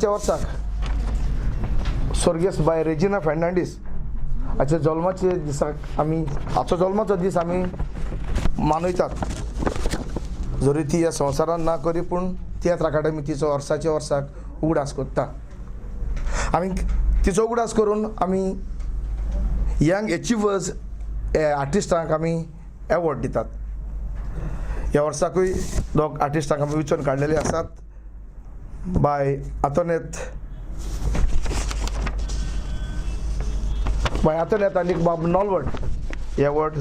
वर्साच्या वर्साक स्वर्गीय बाय रेजिना फर्नांडीस हाचे जल्माचे दिसाक आमी हाचो जल्माचो दीस आमी मनयतात. जरी ती ह्या संवसारान ना करी पूण तियात्र अकादमी तिचो वर्साच्या वर्साक उगडास करता. आमी तिचो उगडास करून आमी यंग एचिवर्स आर्टिस्टांक आमी एवॉर्ड दितात. ह्या वर्साकूय दोग आर्टिस्टांक आमी वेंचून काडलेले आसात. बाय आतोनेत आनी बाब नॉलवट हे अवॉर्ड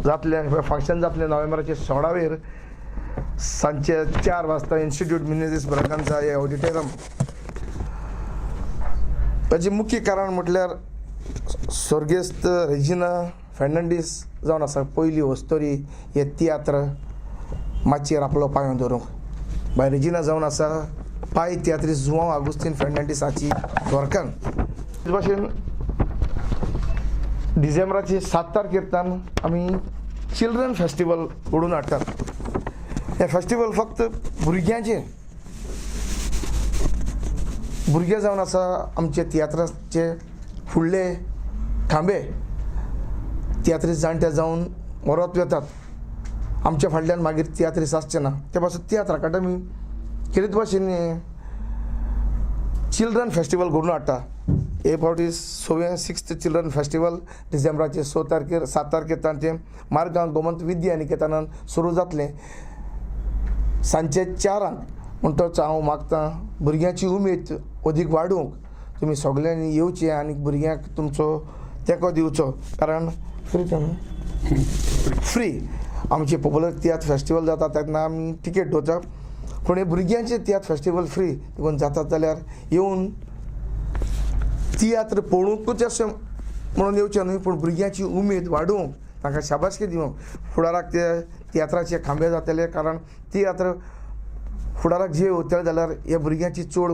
जातले फंक्शन जातले नोव्हेंबराचे 16 सांजचे 4 वाजता इन्स्टिट्यूट मिनेझिस ब्रागांजा हे ऑडिटोरियम. ताचें मुख्य कारण म्हटल्यार स्वर्गेस्त रेजिना फर्नांडीस जावन आसा पयली वस्तोरी हे तियात्र माचयेर आपलो पांयो दवरूंक. बाय रेजिना जावन आसा पाय तियात्री जुआंव आगुस्तीन फर्नांडीसाची घोरकान. ते भाशेन डिसेंबराची 7 तारखेरतान आमी चिल्ड्रन फेस्टिवल घडोवन हाडटात. हे फेस्टिवल फक्त भुरग्यांचे भुरगे जावन आसा आमचे तियात्राचे फुडले खांबे. तियात्री जाणटे जावन मरत वेतात. आमच्या फाटल्यान मागीर तियात्रीस आसचे ना. ते पासून तियात्र अकादमी कितें भाशेन चिल्ड्रन फेस्टिवल घडोवन हाडटा. हे फावटी 6th चिल्ड्रन फेस्टिवल डिसेंबराचे 7 तारखेर ते मारगांव गोमंत विद्या निकेतनान सुरू जातलें सांजचे 4 म्हणटच हांव मागतां भुरग्यांची उमेद अदीक वाडोवंक तुमी सगळ्यांनी येवचें आनी भुरग्यांक तुमचो तेंको दिवचो. कारण फ्री आमचे पॉप्युलर तियात्र फेस्टिवल जाता तेन्ना आमी टिकेट दवरता. पूण हे भुरग्यांचे तियात्र फेस्टिवल फ्री देखून जातात जाल्यार येवन तियात्र पळोवंकूच अशें म्हणून येवचें न्हय पूण भुरग्यांची उमेद वाडोवंक तांकां शाबासकी दिवंक फुडाराक ते तियात्राचे खांबे जातले. कारण तियात्र फुडाराक जे वतले जाल्यार हे भुरग्यांची चड